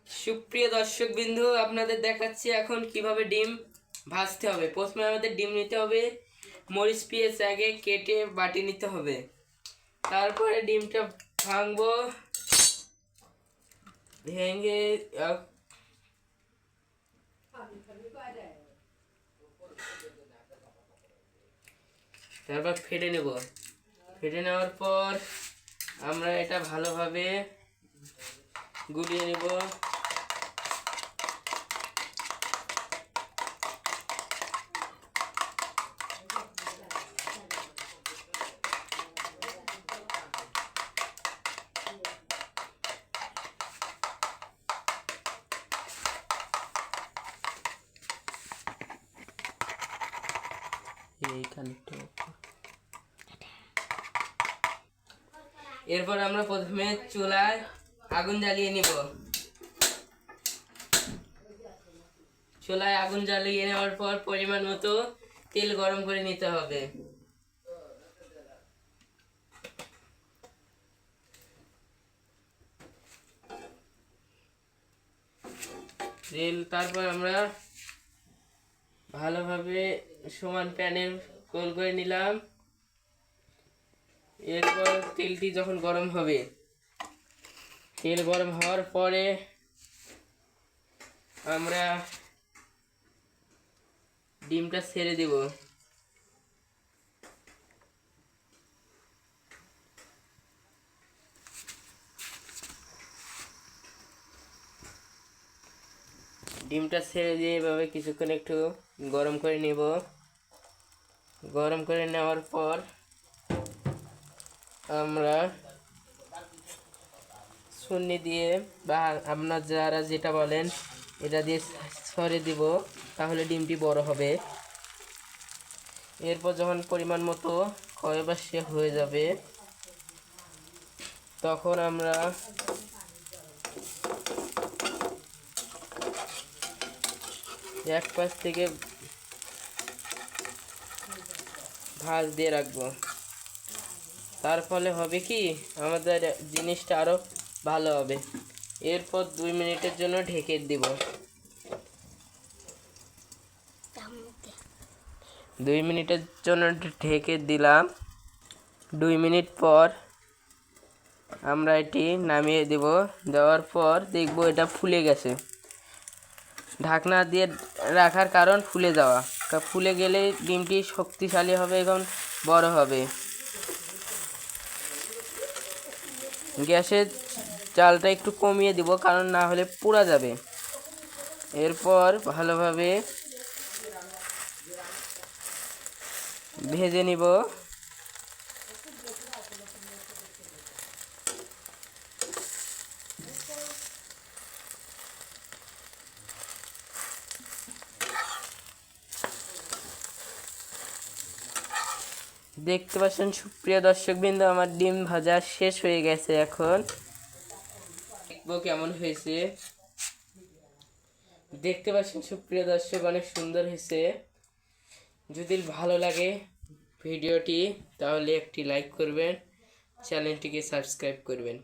সুপ্রিয় দর্শক বিন্দু, আপনাদের দেখাচ্ছি এখন কিভাবে ডিম ভাজতে হবে। প্রথমে আমাদের ডিম নিতে হবে, মরিচ পেঁয়াজ আগে কেটে বাটি নিতে হবে। তারপরে ডিমটা ভাঙবো, ভেঙে তারপর ফেটে নেব। ফেটে নেওয়ার পর আমরা এটা ভালোভাবে গুলিয়ে নেব। এরপর আমরা প্রথমে চুলায় আগুন জ্বালিয়ে নিব। চুলায় আগুন জ্বালিয়ে নেওয়ার পর পরিমাণ মতো তেল গরম করে নিতে হবে। তারপর আমরা ভালোভাবে সমান প্যানের গোল করে নিলাম। এরপর তেলটি যখন গরম হবে, তেল গরম হওয়ার পরে আমরা ডিমটা ছেড়ে দেব। ডিমটা ছেড়ে দিয়ে এভাবে কিছুক্ষণ একটু গরম করে নেব। গরম করে নেওয়ার পর আমরা ছুরি দিয়ে বা আপনার যারা যেটা বলেন এটা দিয়ে ছড়ে দিব, তাহলে ডিমটি বড় হবে। এরপর যখন পরিমাণ মতো কয়েকবার হয়ে যাবে, তখন আমরা এক পাশ থেকে ভাঁজ দিয়ে রাখবো। তার ফলে হবে কি, আমাদের জিনিসটা আরো ভালো হবে। এরপর 2 মিনিটের জন্য ঢেকে দিব। 2 মিনিটের জন্য ঢেকে দিলাম। 2 মিনিট পর আমরা এটি নামিয়ে দেব। দেওয়ার পর দেখব এটা ফুলে গেছে। ঢাকনা দিয়ে রাখার কারণ ফুলে যাওয়া। ফুলে গেলে ডিমটি শক্তিশালী হবে এবং বড় হবে। গ্যাসের জালটা একটু কমিয়ে দিব, কারণ না হলে পুড়ে যাবে। এরপর ভালোভাবে ভেজে নিব। দেখতে পাচ্ছেন সুপ্রিয় দর্শকবৃন্দ, আমার ডিম ভাজা শেষ হয়ে গেছে। এখন দেখবো কেমন হয়েছে। দেখতে পাচ্ছেন সুপ্রিয় দর্শক, অনেক সুন্দর হয়েছে। যদি ভালো লাগে ভিডিওটি, তাহলে একটি লাইক করবেন, চ্যানেলটিকে সাবস্ক্রাইব করবেন।